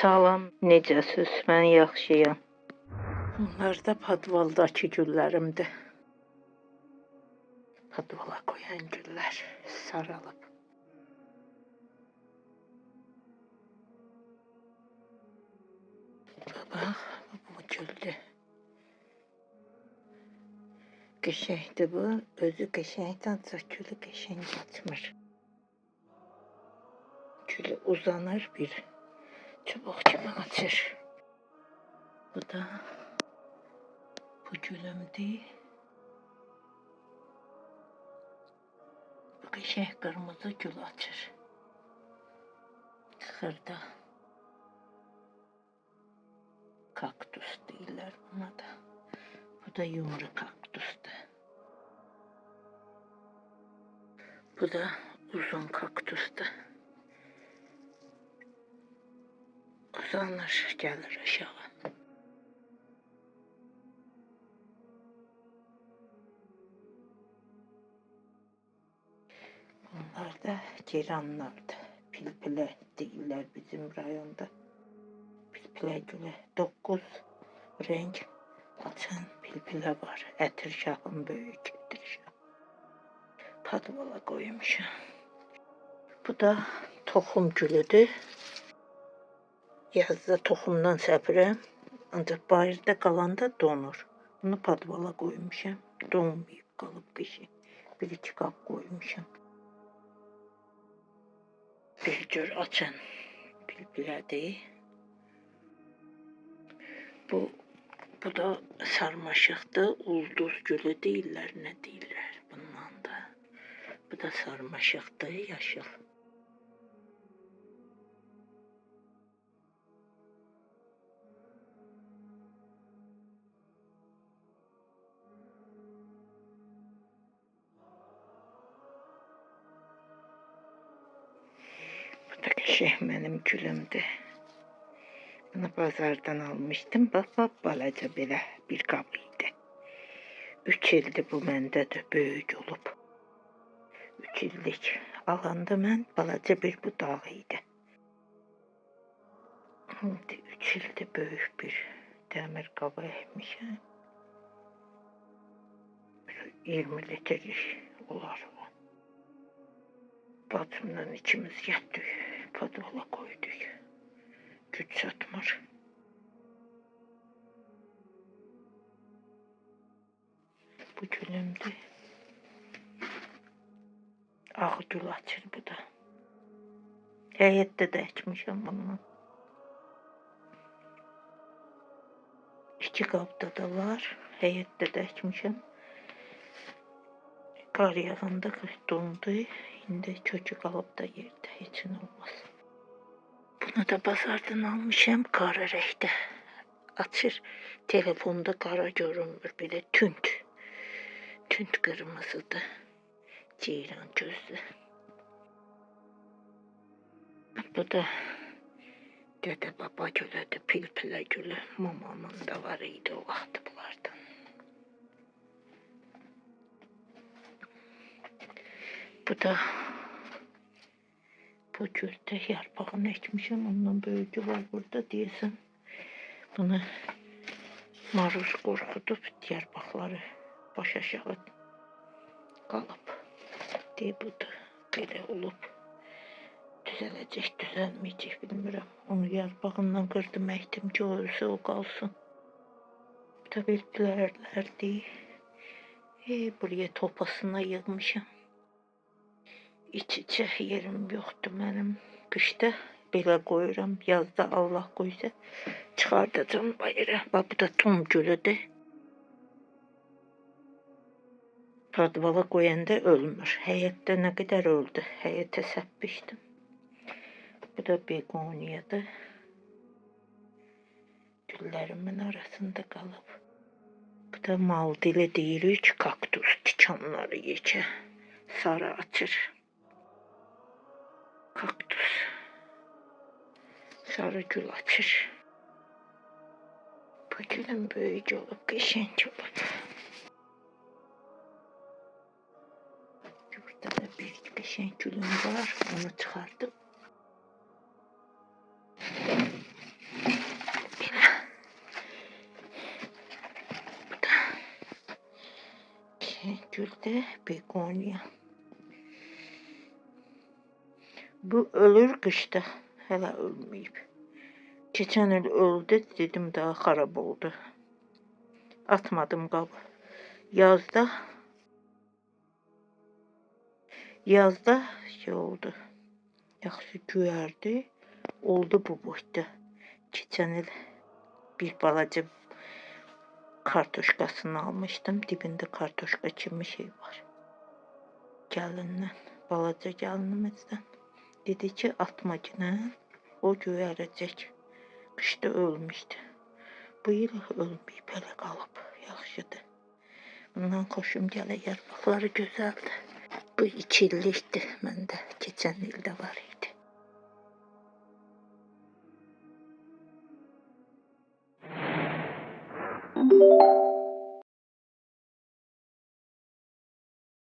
Salam, necəsiz? Mən yaxşıyam. Bunlar da podvaldakı güllərimdir. Podvala qoyan güllər saralıb. Bax, bu güldür. Qəşəngdir bu. Özü qəşəngdir, ancaq gülü qəşəng açmır. Gülü uzanır bir çubuq kimi açır. Bu da bu gülümdür. Bu qəşəng qırmızı gül açır. Xırda. Kaktus deyirlər buna da. Bu da yumru kaktusdur. Bu da uzun kaktusdur. Uzanır, gəlir aşağı. Bunlar da giranlardır. Pilpilə deyirlər bizim rayonda. Pilpilə gülü. 9 renk açan pilpilə var. Ətir şahın böyük ətir şah. Podvala qoymuşam. Bu da toxum gülüdür. Yazda toxumdan səpirəm. Ancaq bayırda qalanda donur. Bunu podvala qoymuşam. Donmayıb qalıb qışı. 1-2 qap qoymuşam. Bir cür açan pilpilədir. Bu da sarmaşıqdır. Ulduz gülü deyirlər, nə deyirlər bundan da. Bu da sarmaşıqdır, yaşıl. Bu da qəşəng mənim gülümdür. Bunu bazardan almışdım. Bax, balaca belə bir qab idi. 3 ildir bu məndədir, böyük olub. 3 illik alanda mən balaca bir budaq idi. Şimdi 3 ildir böyük bir dəmir qaba əkmişəm. 20 litrelik olar o. Bacımla ikimiz getdik, podvala qoyduk. Güc çatmır. Bu gülümdür. Ağ gül açır bu da. Həyətdə də əkmişəm bunu. 2 qabda da var. Həyətdə də əkmişəm. Qar yağanda dondu. İndi kökü qalıb da yerdə, heç nə olmaz. Bunu da bazardan almışam, qara rəngdə. Açır, telefonda qara görünmür, belə tünd. Tünd qırmızıdır. Ceyran gözlü. Bu da Dədə Baba gülüdür, pilpilə gülü. Mamamın da var idi o vaxt bunlardan. Bu da bu güldə yarpağını əkmişəm, ondan böyücü var burada deyəsən. Bunu maruz qorxudub, yarpaqları baş aşağı qalıb. Budur, belə olub. Düzələcək, düzəlməyəcək bilmirəm. Onu yarpağından qırdım, əkdim ki, o ölsə o qalsın. Bu da pilpilərdir. Buraya topasına yığmışam. İç-içə yerim yoxdur mənim. Qışda belə qoyuram, yazda Allah qoysa çıxardacam bayıra. Bax, bu da tom gülüdür. Podvala qoyanda ölmür. Həyətdə nə qədər öldü. Həyətə səpmişdim. Bu da begoniyadır. Güllərimin arasında qalıb. Bu da mal dili deyirik, kaktus tikanları yekə. Sarı açır. Kaktus. Sarı gül açır. Bu gülün böyük olub, qəşəng olub. Burada da bir qəşəng gülüm var, onu çıxardım. güldə begonya. Bu ölür qışda, hələ ölməyib. Keçən il öldü, dedim daha xarab oldu. Atmadım qabı. Yazda şey oldu. Yaxşı göyərdi. Oldu bu boyda. Keçən il bir balaca kartoşkasını almışdım. Dibində kartoşka kimi şey var. Gəlindən, balaca gəlinimizdən. Dedi ki, atma günə, o göyərəcək. Qışda ölmüşdü. Bu il ölməyib, hələ qalıb. Yaxşıdır. Bundan xoşum gəlir, yarpaqları gözəldir. Bu 2 illikdir məndə, keçən ildə var idi.